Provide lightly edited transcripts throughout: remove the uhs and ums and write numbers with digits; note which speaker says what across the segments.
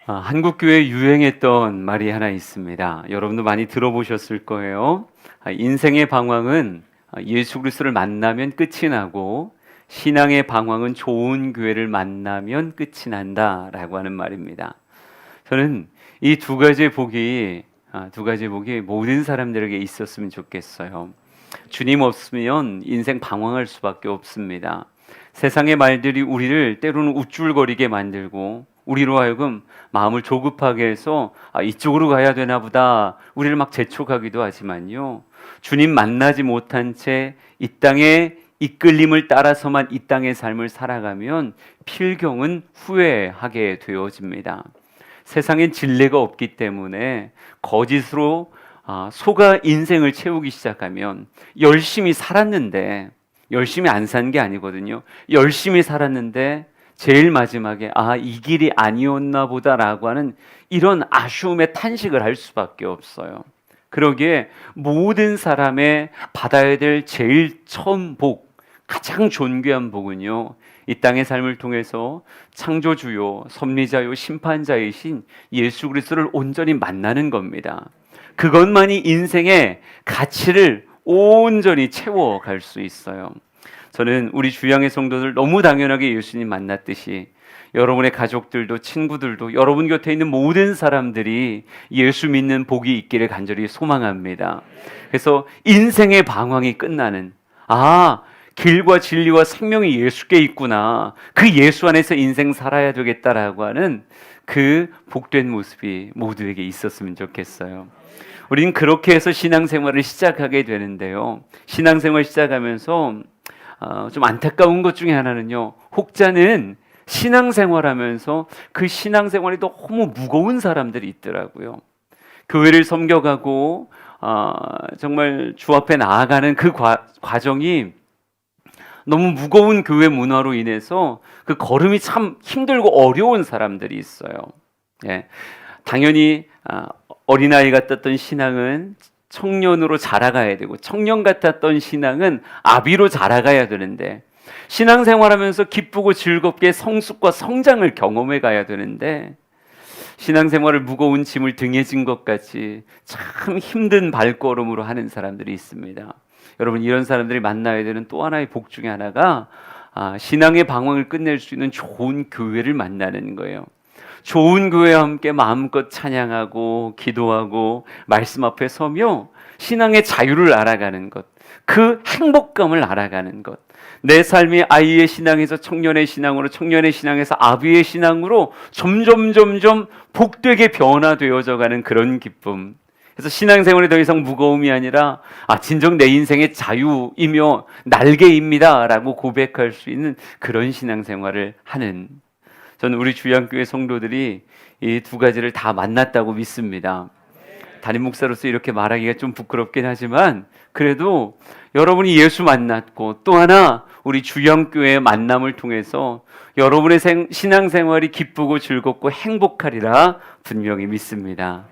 Speaker 1: 한국 교회에 유행했던 말이 하나 있습니다. 여러분도 많이 들어보셨을 거예요. 인생의 방황은 예수 그리스도를 만나면 끝이 나고 신앙의 방황은 좋은 교회를 만나면 끝이 난다라고 하는 말입니다. 저는 이 두 가지 복이 모든 사람들에게 있었으면 좋겠어요. 주님 없으면 인생 방황할 수밖에 없습니다. 세상의 말들이 우리를 때로는 우쭐거리게 만들고 우리로 하여금 마음을 조급하게 해서 이쪽으로 가야 되나 보다 우리를 막 재촉하기도 하지만요, 주님 만나지 못한 채 이 땅의 이끌림을 따라서만 이 땅의 삶을 살아가면 필경은 후회하게 되어집니다. 세상엔 진리가 없기 때문에 거짓으로 속아 인생을 채우기 시작하면 열심히 살았는데, 열심히 안 산 게 아니거든요. 열심히 살았는데 제일 마지막에 이 길이 아니었나 보다라고 하는 이런 아쉬움에 탄식을 할 수밖에 없어요. 그러기에 모든 사람의 받아야 될 제일 처음 복, 가장 존귀한 복은요, 이 땅의 삶을 통해서 창조주요, 섭리자요, 심판자이신 예수 그리스도를 온전히 만나는 겁니다. 그것만이 인생의 가치를 온전히 채워갈 수 있어요. 저는 우리 주양의 성도들 너무 당연하게 예수님 만났듯이 여러분의 가족들도 친구들도 여러분 곁에 있는 모든 사람들이 예수 믿는 복이 있기를 간절히 소망합니다. 그래서 인생의 방황이 끝나는, 길과 진리와 생명이 예수께 있구나, 그 예수 안에서 인생 살아야 되겠다라고 하는 그 복된 모습이 모두에게 있었으면 좋겠어요. 우리는 그렇게 해서 신앙생활을 시작하게 되는데요, 신앙생활 시작하면서 좀 안타까운 것 중에 하나는요, 혹자는 신앙생활하면서 그 신앙생활이 너무 무거운 사람들이 있더라고요. 교회를 섬겨가고 정말 주 앞에 나아가는 그 과정이 너무 무거운 교회 문화로 인해서 그 걸음이 참 힘들고 어려운 사람들이 있어요. 예, 당연히 어린아이 같았던 신앙은 청년으로 자라가야 되고, 청년 같았던 신앙은 아비로 자라가야 되는데, 신앙생활하면서 기쁘고 즐겁게 성숙과 성장을 경험해 가야 되는데, 신앙생활을 무거운 짐을 등에 진 것 같이 참 힘든 발걸음으로 하는 사람들이 있습니다. 여러분, 이런 사람들이 만나야 되는 또 하나의 복 중에 하나가 신앙의 방황을 끝낼 수 있는 좋은 교회를 만나는 거예요. 좋은 교회와 함께 마음껏 찬양하고 기도하고 말씀 앞에 서며 신앙의 자유를 알아가는 것, 그 행복감을 알아가는 것, 내 삶이 아이의 신앙에서 청년의 신앙으로, 청년의 신앙에서 아비의 신앙으로 점점 복되게 변화되어져 가는 그런 기쁨. 그래서 신앙생활이 더 이상 무거움이 아니라 진정 내 인생의 자유이며 날개입니다 라고 고백할 수 있는 그런 신앙생활을 하는, 저는 우리 주양교회 성도들이 이 두 가지를 다 만났다고 믿습니다. 담임 목사로서 이렇게 말하기가 좀 부끄럽긴 하지만 그래도 여러분이 예수 만났고 또 하나 우리 주양교회의 만남을 통해서 여러분의 신앙생활이 기쁘고 즐겁고 행복하리라 분명히 믿습니다.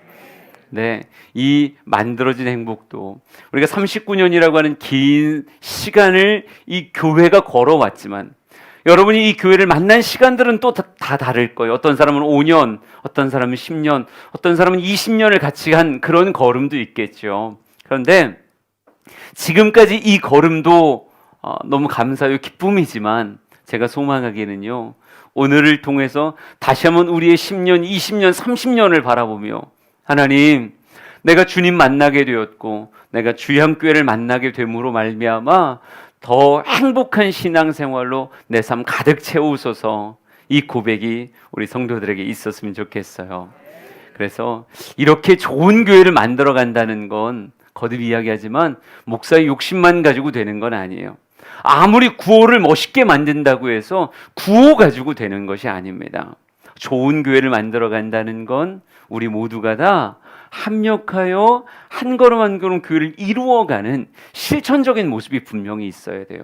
Speaker 1: 네, 이 만들어진 행복도 우리가 39년이라고 하는 긴 시간을 이 교회가 걸어왔지만, 여러분이 이 교회를 만난 시간들은 또 다 다를 거예요. 어떤 사람은 5년, 어떤 사람은 10년, 어떤 사람은 20년을 같이 한 그런 걸음도 있겠죠. 그런데 지금까지 이 걸음도 너무 감사하고 기쁨이지만, 제가 소망하기에는요, 오늘을 통해서 다시 한번 우리의 10년, 20년, 30년을 바라보며, 하나님, 내가 주님 만나게 되었고 내가 주양교회를 만나게 됨으로 말미암아 더 행복한 신앙생활로 내 삶 가득 채우소서, 이 고백이 우리 성도들에게 있었으면 좋겠어요. 그래서 이렇게 좋은 교회를 만들어 간다는 건 거듭 이야기하지만 목사의 욕심만 가지고 되는 건 아니에요. 아무리 구호를 멋있게 만든다고 해서 구호 가지고 되는 것이 아닙니다. 좋은 교회를 만들어 간다는 건 우리 모두가 다 합력하여 한 걸음 한 걸음 교회를 이루어가는 실천적인 모습이 분명히 있어야 돼요.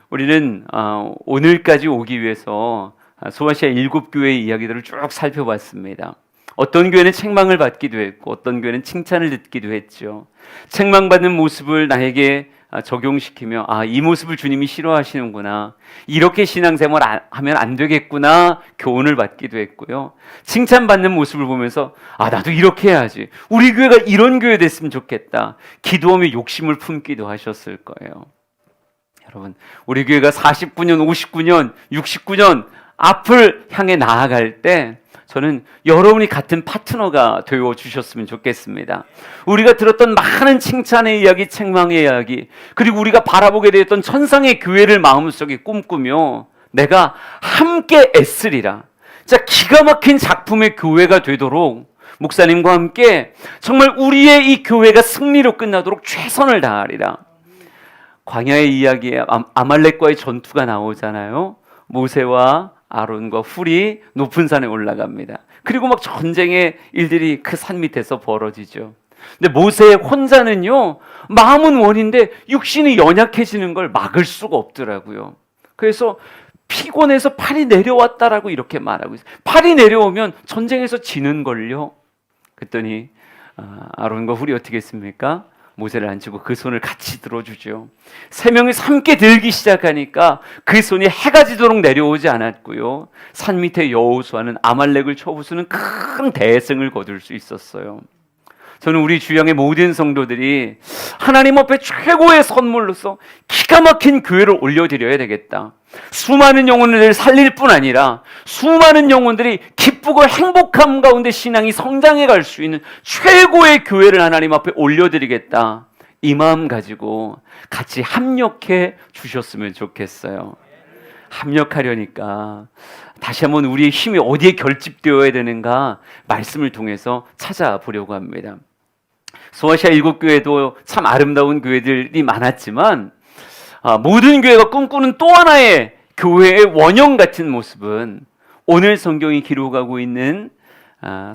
Speaker 1: 우리는 오늘까지 오기 위해서 소아시아 7교회의 이야기들을 쭉 살펴봤습니다. 어떤 교회는 책망을 받기도 했고 어떤 교회는 칭찬을 듣기도 했죠. 책망받는 모습을 나에게 적용시키며 이 모습을 주님이 싫어하시는구나, 이렇게 신앙생활 하면 안 되겠구나 교훈을 받기도 했고요. 칭찬받는 모습을 보면서 나도 이렇게 해야지, 우리 교회가 이런 교회 됐으면 좋겠다, 기도하며 욕심을 품기도 하셨을 거예요. 여러분, 우리 교회가 49년, 59년, 69년 앞을 향해 나아갈 때 저는 여러분이 같은 파트너가 되어 주셨으면 좋겠습니다. 우리가 들었던 많은 칭찬의 이야기, 책망의 이야기, 그리고 우리가 바라보게 되었던 천상의 교회를 마음속에 꿈꾸며 내가 함께 애쓰리라, 진짜 기가 막힌 작품의 교회가 되도록 목사님과 함께 정말 우리의 이 교회가 승리로 끝나도록 최선을 다하리라. 광야의 이야기에 아말렉과의 전투가 나오잖아요. 모세와 아론과 훌이 높은 산에 올라갑니다. 그리고 막 전쟁의 일들이 그 산 밑에서 벌어지죠. 근데 모세 혼자는요, 마음은 원인데 육신이 연약해지는 걸 막을 수가 없더라고요. 그래서 피곤해서 팔이 내려왔다라고 이렇게 말하고 있어요. 팔이 내려오면 전쟁에서 지는 걸요. 그랬더니 아론과 훌이 어떻게 했습니까? 모세를 앉히고 그 손을 같이 들어주죠. 세 명이 함께 들기 시작하니까 그 손이 해가 지도록 내려오지 않았고요, 산 밑에 여호수아는 아말렉을 쳐부수는 큰 대승을 거둘 수 있었어요. 저는 우리 주양의 모든 성도들이 하나님 앞에 최고의 선물로서 기가 막힌 교회를 올려드려야 되겠다. 수많은 영혼들을 살릴 뿐 아니라 수많은 영혼들이 기쁘고 행복함 가운데 신앙이 성장해 갈 수 있는 최고의 교회를 하나님 앞에 올려드리겠다, 이 마음 가지고 같이 합력해 주셨으면 좋겠어요. 합력하려니까 다시 한번 우리의 힘이 어디에 결집되어야 되는가 말씀을 통해서 찾아보려고 합니다. 소아시아 7교회도 참 아름다운 교회들이 많았지만 모든 교회가 꿈꾸는 또 하나의 교회의 원형 같은 모습은 오늘 성경이 기록하고 있는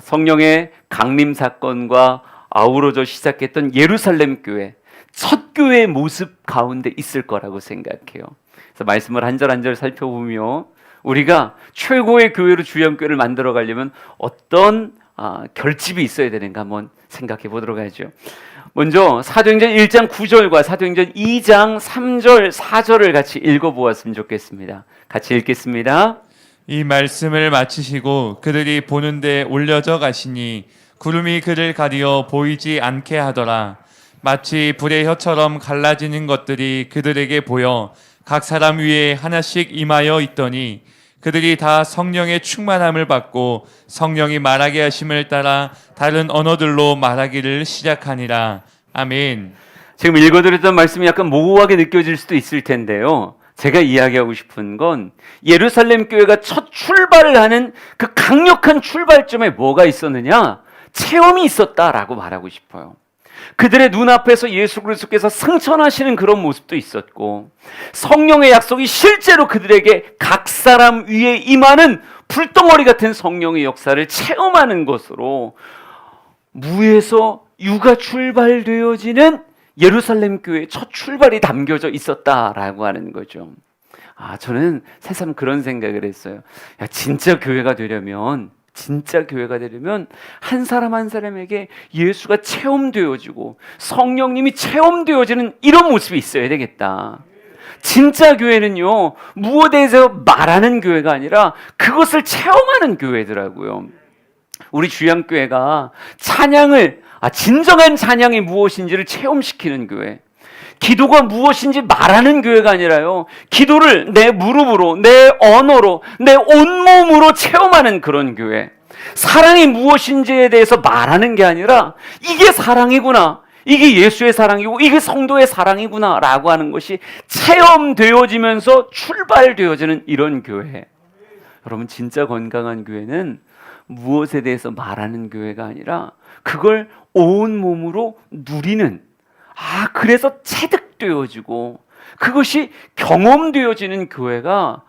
Speaker 1: 성령의 강림 사건과 아우러져 시작했던 예루살렘 교회, 첫 교회의 모습 가운데 있을 거라고 생각해요. 그래서 말씀을 한 절 한 절 살펴보며 우리가 최고의 교회로 주영교회를 만들어 가려면 어떤 결집이 있어야 되는가 한번 생각해 보도록 하죠. 먼저 사도행전 1장 9절과 사도행전 2장 3절 4절을 같이 읽어보았으면 좋겠습니다. 같이 읽겠습니다.
Speaker 2: 이 말씀을 마치시고 그들이 보는 데 올려져 가시니 구름이 그를 가리어 보이지 않게 하더라. 마치 불의 혀처럼 갈라지는 것들이 그들에게 보여 각 사람 위에 하나씩 임하여 있더니 그들이 다 성령의 충만함을 받고 성령이 말하게 하심을 따라 다른 언어들로 말하기를 시작하니라. 아멘.
Speaker 1: 지금 읽어드렸던 말씀이 약간 모호하게 느껴질 수도 있을 텐데요, 제가 이야기하고 싶은 건 예루살렘 교회가 첫 출발을 하는 그 강력한 출발점에 뭐가 있었느냐? 체험이 있었다라고 말하고 싶어요. 그들의 눈앞에서 예수 그리스도께서 승천하시는 그런 모습도 있었고, 성령의 약속이 실제로 그들에게 각 사람 위에 임하는 불덩어리 같은 성령의 역사를 체험하는 것으로 무에서 유가 출발되어지는 예루살렘 교회의 첫 출발이 담겨져 있었다라고 하는 거죠. 저는 새삼 그런 생각을 했어요. 진짜 교회가 되려면 한 사람 한 사람에게 예수가 체험되어지고 성령님이 체험되어지는 이런 모습이 있어야 되겠다. 진짜 교회는요, 무엇에서 말하는 교회가 아니라 그것을 체험하는 교회더라고요. 우리 주양교회가 찬양을, 진정한 찬양이 무엇인지를 체험시키는 교회, 기도가 무엇인지 말하는 교회가 아니라요, 기도를 내 무릎으로, 내 언어로, 내 온몸으로 체험하는 그런 교회, 사랑이 무엇인지에 대해서 말하는 게 아니라 이게 사랑이구나, 이게 예수의 사랑이고 이게 성도의 사랑이구나 라고 하는 것이 체험되어지면서 출발되어지는 이런 교회. 여러분, 진짜 건강한 교회는 무엇에 대해서 말하는 교회가 아니라 그걸 온몸으로 누리는, 그래서 체득되어지고 그것이 경험되어지는 교회가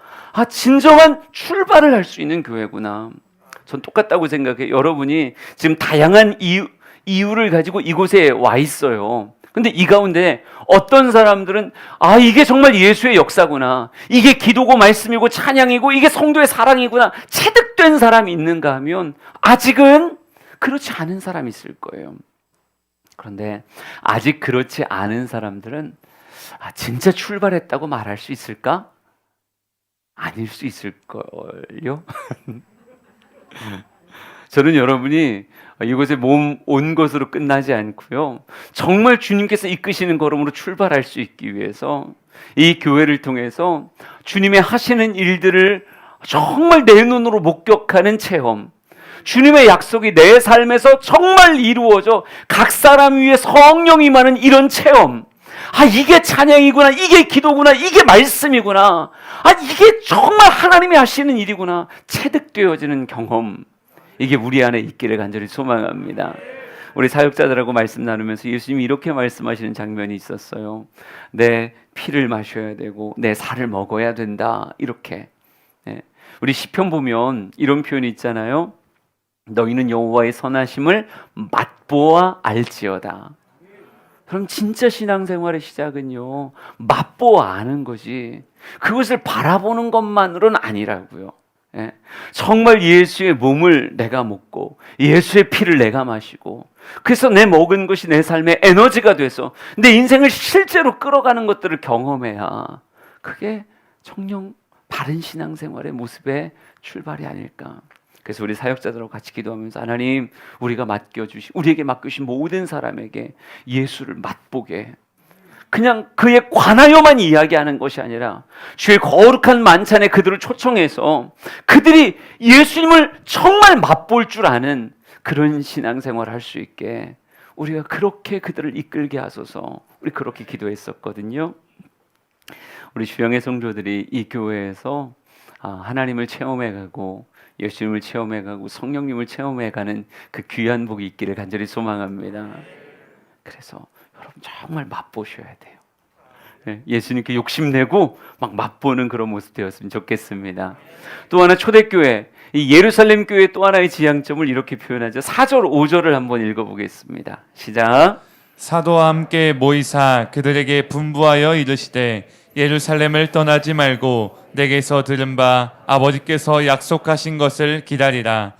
Speaker 1: 진정한 출발을 할 수 있는 교회구나. 전 똑같다고 생각해요. 여러분이 지금 다양한 이유를 가지고 이곳에 와 있어요. 근데 이 가운데 어떤 사람들은 이게 정말 예수의 역사구나, 이게 기도고 말씀이고 찬양이고 이게 성도의 사랑이구나 체득된 사람이 있는가 하면 아직은 그렇지 않은 사람이 있을 거예요. 그런데 아직 그렇지 않은 사람들은 진짜 출발했다고 말할 수 있을까? 아닐 수 있을걸요? 저는 여러분이 이곳에 몸 온 것으로 끝나지 않고요. 정말 주님께서 이끄시는 걸음으로 출발할 수 있기 위해서 이 교회를 통해서 주님의 하시는 일들을 정말 내 눈으로 목격하는 체험, 주님의 약속이 내 삶에서 정말 이루어져 각 사람 위에 성령이 임하는 이런 체험, 이게 찬양이구나, 이게 기도구나, 이게 말씀이구나, 이게 정말 하나님이 하시는 일이구나 체득되어지는 경험, 이게 우리 안에 있기를 간절히 소망합니다. 우리 사역자들하고 말씀 나누면서 예수님이 이렇게 말씀하시는 장면이 있었어요. 내 피를 마셔야 되고 내 살을 먹어야 된다, 이렇게. 우리 시편 보면 이런 표현이 있잖아요. 너희는 여호와의 선하심을 맛보아 알지어다. 그럼 진짜 신앙생활의 시작은요, 맛보아 아는 거지, 그것을 바라보는 것만으로는 아니라고요. 정말 예수의 몸을 내가 먹고 예수의 피를 내가 마시고, 그래서 내 먹은 것이 내 삶의 에너지가 돼서 내 인생을 실제로 끌어가는 것들을 경험해야 그게 정녕 바른 신앙생활의 모습의 출발이 아닐까. 그래서 우리 사역자들하고 같이 기도하면서 하나님, 우리에게 맡겨주신 모든 사람에게 예수를 맛보게, 그냥 그에 관하여만 이야기하는 것이 아니라 주의 거룩한 만찬에 그들을 초청해서 그들이 예수님을 정말 맛볼 줄 아는 그런 신앙생활을 할 수 있게 우리가 그렇게 그들을 이끌게 하소서. 우리 그렇게 기도했었거든요. 우리 주영의 성도들이 이 교회에서 하나님을 체험해가고 예수님을 체험해가고 성령님을 체험해가는 그 귀한 복이 있기를 간절히 소망합니다. 그래서 여러분 정말 맛보셔야 돼요. 예수님께 욕심내고 막 맛보는 그런 모습 되었으면 좋겠습니다. 또 하나, 초대교회, 이 예루살렘 교회의 또 하나의 지향점을 이렇게 표현하죠. 4절 5절을 한번 읽어보겠습니다. 시작.
Speaker 2: 사도와 함께 모이사 그들에게 분부하여 이르시되 예루살렘을 떠나지 말고 내게서 들은 바 아버지께서 약속하신 것을 기다리라.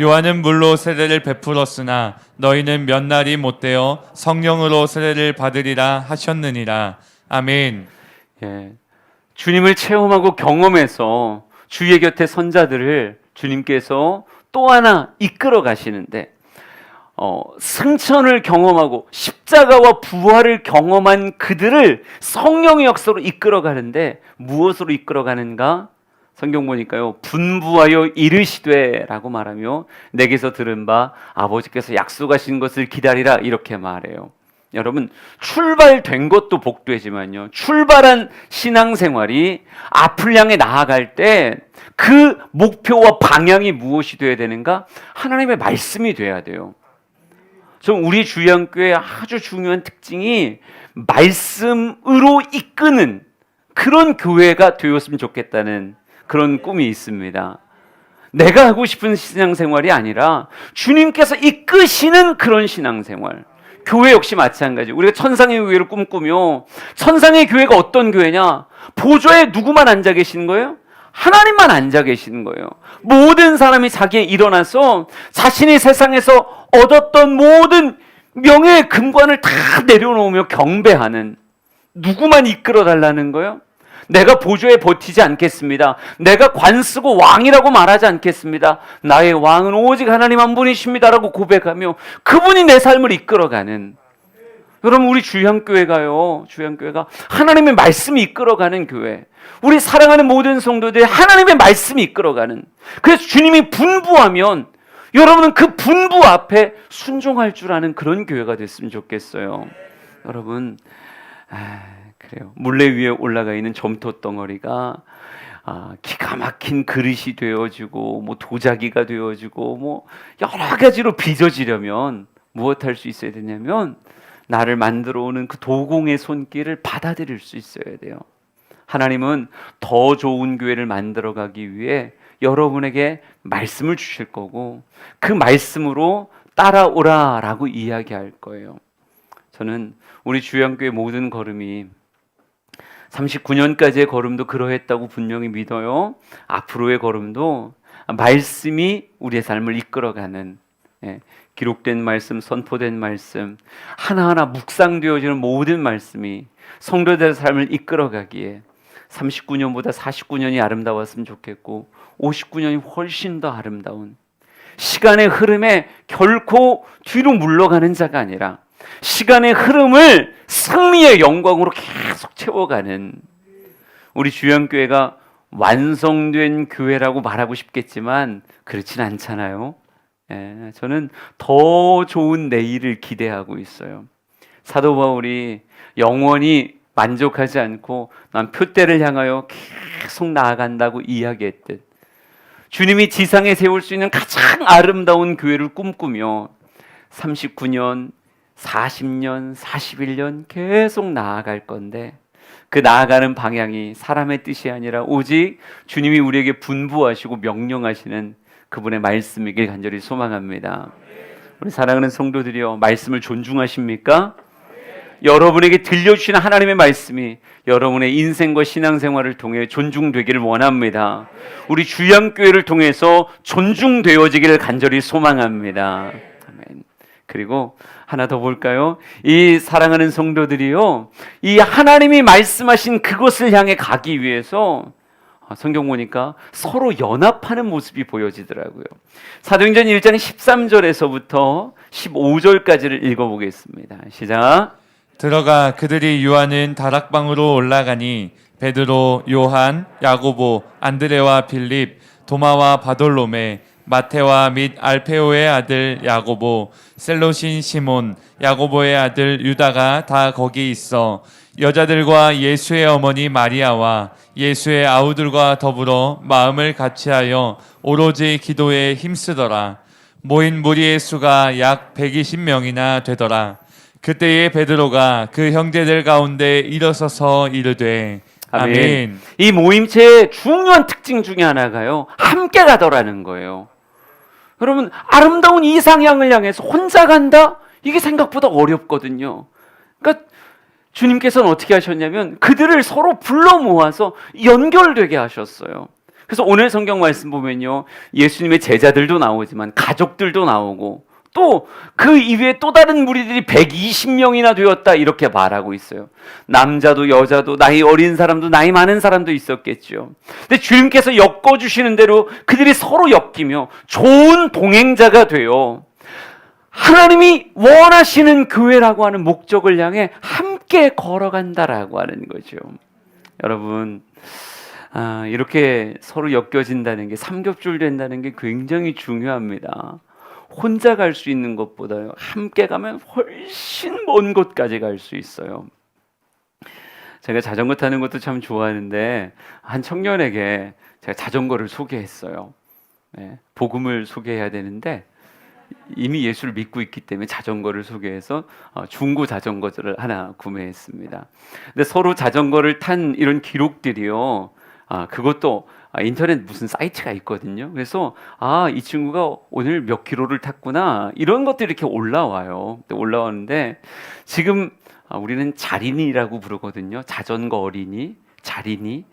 Speaker 2: 요한은 물로 세례를 베풀었으나 너희는 몇 날이 못되어 성령으로 세례를 받으리라 하셨느니라. 아멘.
Speaker 1: 주님을 체험하고 경험해서 주의 곁에 선자들을 주님께서 또 하나 이끌어 가시는데, 승천을 경험하고 십자가와 부활을 경험한 그들을 성령의 역사로 이끌어 가는데, 무엇으로 이끌어 가는가? 성경 보니까요, 분부하여 이르시되 라고 말하며 내게서 들은 바 아버지께서 약속하신 것을 기다리라, 이렇게 말해요. 여러분, 출발된 것도 복되지만요, 출발한 신앙생활이 앞을 향해 나아갈 때 그 목표와 방향이 무엇이 되어야 되는가? 하나님의 말씀이 돼야 돼요. 우리 주양교회의 아주 중요한 특징이 말씀으로 이끄는 그런 교회가 되었으면 좋겠다는 그런 꿈이 있습니다. 내가 하고 싶은 신앙생활이 아니라 주님께서 이끄시는 그런 신앙생활. 교회 역시 마찬가지. 우리가 천상의 교회를 꿈꾸며, 천상의 교회가 어떤 교회냐? 보좌에 누구만 앉아 계시는 거예요? 하나님만 앉아 계시는 거예요. 모든 사람이 자기에 일어나서 자신이 세상에서 얻었던 모든 명예의 금관을 다 내려놓으며 경배하는, 누구만 이끌어 달라는 거예요? 내가 보좌에 버티지 않겠습니다. 내가 관 쓰고 왕이라고 말하지 않겠습니다. 나의 왕은 오직 하나님 한 분이십니다라고 고백하며 그분이 내 삶을 이끌어가는, 여러분, 우리 주향교회가요, 주향교회가 하나님의 말씀이 이끌어가는 교회, 우리 사랑하는 모든 성도들이 하나님의 말씀이 이끌어가는, 그래서 주님이 분부하면 여러분은 그 분부 앞에 순종할 줄 아는 그런 교회가 됐으면 좋겠어요. 여러분, 그래요. 물레 위에 올라가 있는 점토 덩어리가 기가 막힌 그릇이 되어지고, 도자기가 되어지고, 여러 가지로 빚어지려면 무엇 할 수 있어야 되냐면, 나를 만들어 오는 그 도공의 손길을 받아들일 수 있어야 돼요. 하나님은 더 좋은 교회를 만들어 가기 위해 여러분에게 말씀을 주실 거고, 그 말씀으로 따라오라 라고 이야기할 거예요. 저는 우리 주양교회 모든 걸음이 39년까지의 걸음도 그러했다고 분명히 믿어요. 앞으로의 걸음도 말씀이 우리의 삶을 이끌어가는 예, 기록된 말씀, 선포된 말씀, 하나하나 묵상되어지는 모든 말씀이 성도들의 삶을 이끌어가기에 39년보다 49년이 아름다웠으면 좋겠고 59년이 훨씬 더 아름다운, 시간의 흐름에 결코 뒤로 물러가는 자가 아니라 시간의 흐름을 승리의 영광으로 계속 채워가는 우리 주영교회가 완성된 교회라고 말하고 싶겠지만 그렇진 않잖아요. 예, 저는 더 좋은 내일을 기대하고 있어요. 사도 바울이 영원히 만족하지 않고 난 표대를 향하여 계속 나아간다고 이야기했듯 주님이 지상에 세울 수 있는 가장 아름다운 교회를 꿈꾸며 39년, 40년, 41년 계속 나아갈 건데 그 나아가는 방향이 사람의 뜻이 아니라 오직 주님이 우리에게 분부하시고 명령하시는 그분의 말씀이길 간절히 소망합니다. 우리 사랑하는 성도들이여, 말씀을 존중하십니까? 여러분에게 들려주시는 하나님의 말씀이 여러분의 인생과 신앙생활을 통해 존중되기를 원합니다. 우리 주양교회를 통해서 존중되어지기를 간절히 소망합니다. 아멘. 그리고 하나 더 볼까요? 이 사랑하는 성도들이요, 이 하나님이 말씀하신 그것을 향해 가기 위해서 성경 보니까 서로 연합하는 모습이 보여지더라고요. 사도행전 1장 13절에서부터 15절까지를 읽어보겠습니다. 시작.
Speaker 2: 들어가 그들이 유하는 다락방으로 올라가니 베드로, 요한, 야고보, 안드레와 빌립, 도마와 바돌로메, 마테와 및 알페오의 아들 야고보, 셀로신 시몬, 야고보의 아들 유다가 다 거기 있어 여자들과 예수의 어머니 마리아와 예수의 아우들과 더불어 마음을 같이하여 오로지 기도에 힘쓰더라. 모인 무리의 수가 약 120명이나 되더라. 그때에 베드로가 그 형제들 가운데 일어서서 이르되 아멘.
Speaker 1: 이 모임체의 중요한 특징 중에 하나가요, 함께 가더라는 거예요. 여러분, 아름다운 이상향을 향해서 혼자 간다? 이게 생각보다 어렵거든요. 그러니까 주님께서는 어떻게 하셨냐면 그들을 서로 불러 모아서 연결되게 하셨어요. 그래서 오늘 성경 말씀 보면요, 예수님의 제자들도 나오지만 가족들도 나오고 또 그 이외에 또 다른 무리들이 120명이나 되었다 이렇게 말하고 있어요. 남자도 여자도 나이 어린 사람도 나이 많은 사람도 있었겠죠. 근데 주님께서 엮어주시는 대로 그들이 서로 엮이며 좋은 동행자가 되어 하나님이 원하시는 교회라고 하는 목적을 향해 함께 걸어간다라고 하는 거죠. 여러분, 이렇게 서로 엮여진다는 게, 삼겹줄 된다는 게 굉장히 중요합니다. 혼자 갈 수 있는 것보다요, 함께 가면 훨씬 먼 곳까지 갈 수 있어요. 제가 자전거 타는 것도 참 좋아하는데 한 청년에게 제가 자전거를 소개했어요. 네, 복음을 소개해야 되는데 이미 예수를 믿고 있기 때문에 자전거를 소개해서 중고 자전거를 하나 구매했습니다. 근데 서로 자전거를 탄 이런 기록들이요, 그것도 인터넷 무슨 사이트가 있거든요. 그래서 이 친구가 오늘 몇 킬로를 탔구나, 이런 것들이 이렇게 올라와요. 올라오는데 지금 우리는 자린이라고 부르거든요. 자전거 어린이, 자린이.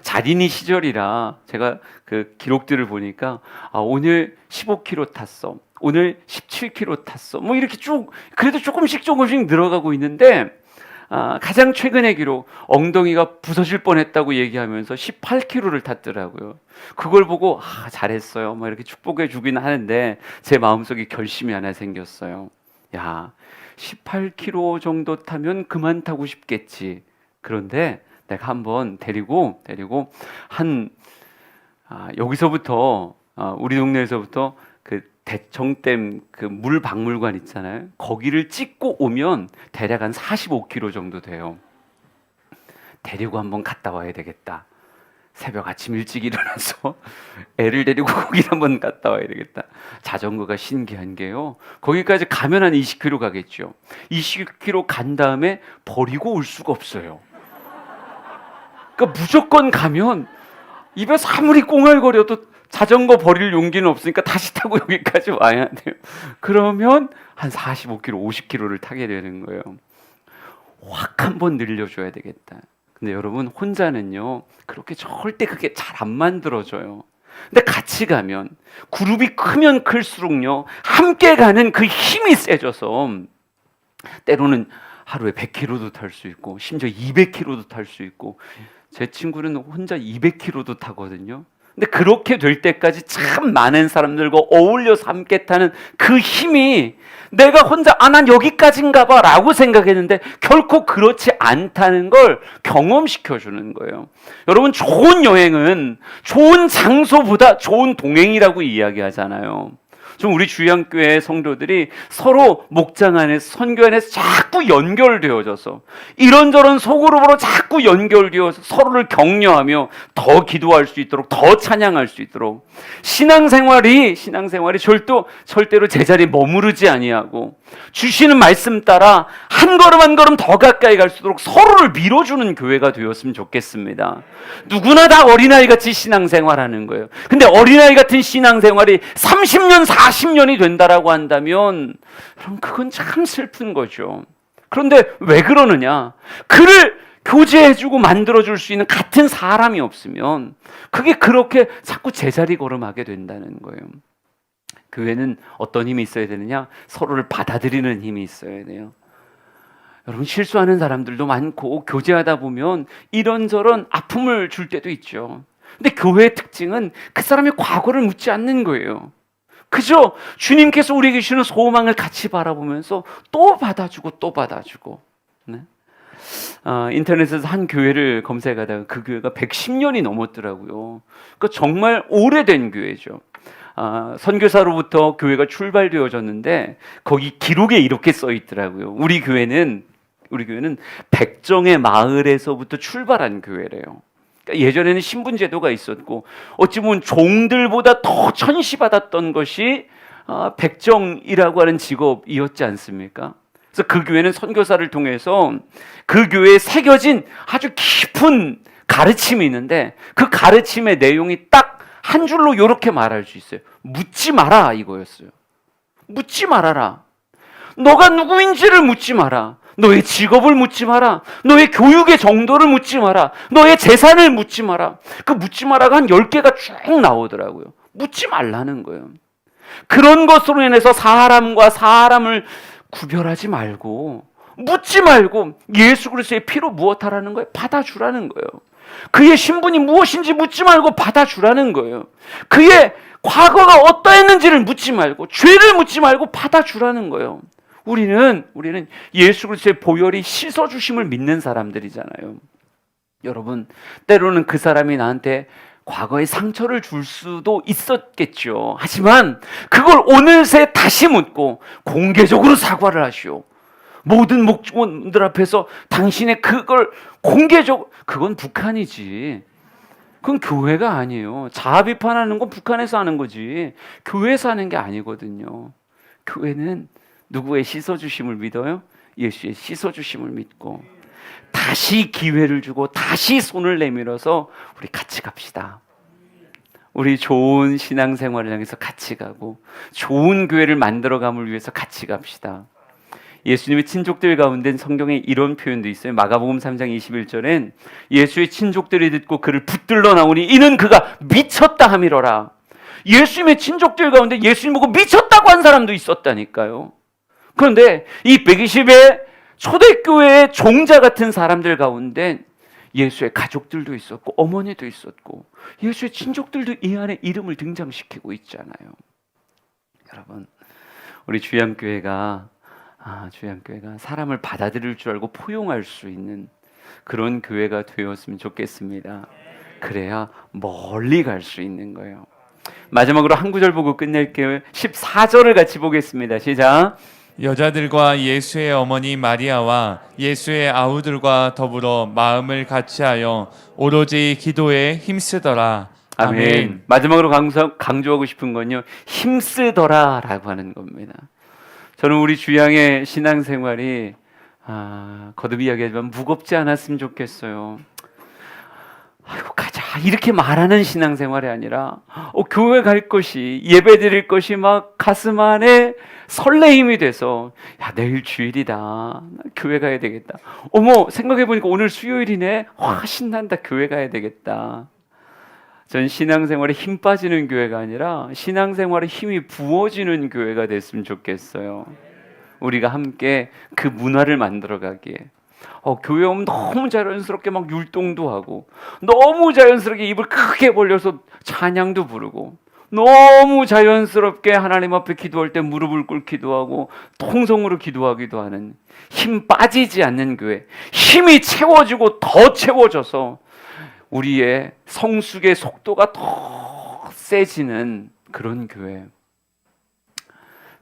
Speaker 1: 자린이 시절이라 제가 그 기록들을 보니까 오늘 15km 탔어, 오늘 17km 탔어, 뭐 이렇게 쭉, 그래도 조금씩 늘어가고 있는데 가장 최근의 기록, 엉덩이가 부서질 뻔했다고 얘기하면서 18km를 탔더라고요. 그걸 보고 잘했어요, 뭐 이렇게 축복해 주긴 하는데 제 마음속에 결심이 하나 생겼어요. 야, 18km 정도 타면 그만 타고 싶겠지. 그런데 내가 한번 데리고 한 여기서부터 우리 동네에서부터 그 대청댐 그 물 박물관 있잖아요. 거기를 찍고 오면 대략 한 45km 정도 돼요. 데리고 한번 갔다 와야 되겠다. 새벽 아침 일찍 일어나서 애를 데리고 거기를 한번 갔다 와야 되겠다. 자전거가 신기한 게요, 거기까지 가면 한 20km 가겠죠. 20km 간 다음에 버리고 올 수가 없어요. 그러니까 무조건 가면 입에서 아무리 꽁얼거려도 자전거 버릴 용기는 없으니까 다시 타고 여기까지 와야 돼요. 그러면 한 45km, 50km를 타게 되는 거예요. 확 한번 늘려줘야 되겠다. 근데 여러분, 혼자는요 그렇게 절대 그게 잘 안 만들어져요. 근데 같이 가면 그룹이 크면 클수록요 함께 가는 그 힘이 세져서 때로는 하루에 100km도 탈 수 있고 심지어 200km도 탈 수 있고 제 친구는 혼자 200km도 타거든요. 근데 그렇게 될 때까지 참 많은 사람들과 어울려서 함께 타는 그 힘이 내가 혼자 난 여기까지인가 봐 라고 생각했는데 결코 그렇지 않다는 걸 경험시켜 주는 거예요. 여러분, 좋은 여행은 좋은 장소보다 좋은 동행이라고 이야기하잖아요. 좀 우리 주양교회 성도들이 서로 목장 안에서 선교 안에서 자꾸 연결되어져서 이런저런 소그룹으로 자꾸 연결되어서 서로를 격려하며 더 기도할 수 있도록, 더 찬양할 수 있도록, 신앙생활이 절대로 제자리에 머무르지 아니하고 주시는 말씀 따라 한 걸음 한 걸음 더 가까이 갈 수 있도록 서로를 밀어주는 교회가 되었으면 좋겠습니다. 누구나 다 어린아이 같이 신앙생활하는 거예요. 근데 어린아이 같은 신앙생활이 30년, 40년이 된다라고 한다면 그럼 그건 참 슬픈 거죠. 그런데 왜 그러느냐? 그를 교제해주고 만들어줄 수 있는 같은 사람이 없으면 그게 그렇게 자꾸 제자리 걸음하게 된다는 거예요. 교회는 어떤 힘이 있어야 되느냐? 서로를 받아들이는 힘이 있어야 돼요. 여러분, 실수하는 사람들도 많고 교제하다 보면 이런저런 아픔을 줄 때도 있죠. 근데 교회의 특징은 그 사람의 과거를 묻지 않는 거예요. 그죠? 주님께서 우리에게 주시는 소망을 같이 바라보면서 또 받아주고 또 받아주고. 네? 인터넷에서 한 교회를 검색하다가 그 교회가 110년이 넘었더라고요. 그러니까 정말 오래된 교회죠. 선교사로부터 교회가 출발되어졌는데 거기 기록에 이렇게 써 있더라고요. 우리 교회는 백정의 마을에서부터 출발한 교회래요. 그러니까 예전에는 신분제도가 있었고 어찌 보면 종들보다 더 천시받았던 것이 백정이라고 하는 직업이었지 않습니까? 그래서 그 교회는 선교사를 통해서 그 교회에 새겨진 아주 깊은 가르침이 있는데 그 가르침의 내용이 딱 한 줄로 이렇게 말할 수 있어요. 묻지 마라, 이거였어요. 묻지 말아라. 너가 누구인지를 묻지 마라. 너의 직업을 묻지 마라. 너의 교육의 정도를 묻지 마라. 너의 재산을 묻지 마라. 그 묻지 마라가 한 10개가 쭉 나오더라고요. 묻지 말라는 거예요. 그런 것으로 인해서 사람과 사람을 구별하지 말고, 묻지 말고 예수 그리스도의 피로 무엇하라는 거예요? 받아주라는 거예요. 그의 신분이 무엇인지 묻지 말고 받아주라는 거예요. 그의 과거가 어떠했는지를 묻지 말고, 죄를 묻지 말고 받아주라는 거예요. 우리는 예수 그리스도의 보혈이 씻어주심을 믿는 사람들이잖아요. 여러분, 때로는 그 사람이 나한테 과거의 상처를 줄 수도 있었겠죠. 하지만 그걸 오늘새 다시 묻고 공개적으로 사과를 하시오. 모든 목원들 앞에서 당신의 그걸 그건 북한이지. 그건 교회가 아니에요. 자아 비판하는 건 북한에서 하는 거지 교회에서 하는 게 아니거든요. 교회는 누구의 씻어주심을 믿어요? 예수의 씻어주심을 믿고 다시 기회를 주고 다시 손을 내밀어서 우리 같이 갑시다. 우리 좋은 신앙생활을 향해서 같이 가고 좋은 교회를 만들어감을 위해서 같이 갑시다. 예수님의 친족들 가운데 성경에 이런 표현도 있어요. 마가복음 3장 21절엔 예수의 친족들이 듣고 그를 붙들러 나오니 이는 그가 미쳤다 함이러라. 예수님의 친족들 가운데 예수님 보고 미쳤다고 한 사람도 있었다니까요. 그런데 이 120의 초대교회의 종자 같은 사람들 가운데 예수의 가족들도 있었고 어머니도 있었고 예수의 친족들도 이 안에 이름을 등장시키고 있잖아요. 여러분, 우리 주양교회가 사람을 받아들일 줄 알고 포용할 수 있는 그런 교회가 되었으면 좋겠습니다. 그래야 멀리 갈 수 있는 거예요. 마지막으로 한 구절 보고 끝낼게요. 14절을 같이 보겠습니다. 시작.
Speaker 2: 여자들과 예수의 어머니 마리아와 예수의 아우들과 더불어 마음을 같이하여 오로지 기도에 힘쓰더라. 아멘.
Speaker 1: 마지막으로 강조하고 싶은 건요, 힘쓰더라라고 하는 겁니다. 저는 우리 주양의 신앙생활이 거듭 이야기하지만 무겁지 않았으면 좋겠어요. 아이고 가자 이렇게 말하는 신앙생활이 아니라 교회 갈 것이, 예배 드릴 것이 막 가슴 안에 설레임이 돼서 야 내일 주일이다, 나 교회 가야 되겠다. 어머 생각해보니까 오늘 수요일이네, 와 신난다, 교회 가야 되겠다. 전 신앙생활에 힘 빠지는 교회가 아니라 신앙생활에 힘이 부어지는 교회가 됐으면 좋겠어요. 우리가 함께 그 문화를 만들어가기에 교회 오면 너무 자연스럽게 막 율동도 하고 너무 자연스럽게 입을 크게 벌려서 찬양도 부르고 너무 자연스럽게 하나님 앞에 기도할 때 무릎을 꿇기도 하고 통성으로 기도하기도 하는 힘 빠지지 않는 교회, 힘이 채워지고 더 채워져서 우리의 성숙의 속도가 더 세지는 그런 교회.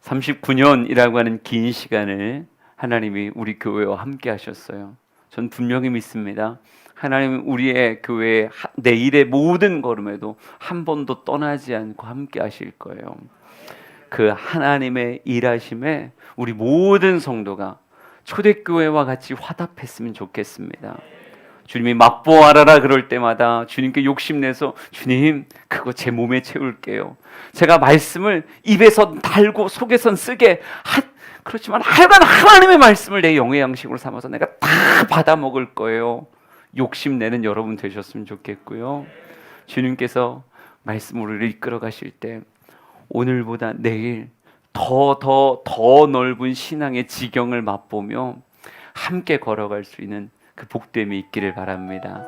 Speaker 1: 39년이라고 하는 긴 시간을 하나님이 우리 교회와 함께 하셨어요. 전 분명히 믿습니다. 하나님은 우리의 교회의 내일의 모든 걸음에도 한 번도 떠나지 않고 함께 하실 거예요. 그 하나님의 일하심에 우리 모든 성도가 초대교회와 같이 화답했으면 좋겠습니다. 주님이 맛보아라라 그럴 때마다 주님께 욕심내서 주님 그거 제 몸에 채울게요. 제가 말씀을 입에서 달고 속에선 쓰게 그렇지만 하여간 하나님의 말씀을 내 영의 양식으로 삼아서 내가 다 받아 먹을 거예요. 욕심내는 여러분 되셨으면 좋겠고요. 주님께서 말씀으로 이끌어 가실 때 오늘보다 내일 더 넓은 신앙의 지경을 맛보며 함께 걸어갈 수 있는 그 복됨이 있기를 바랍니다.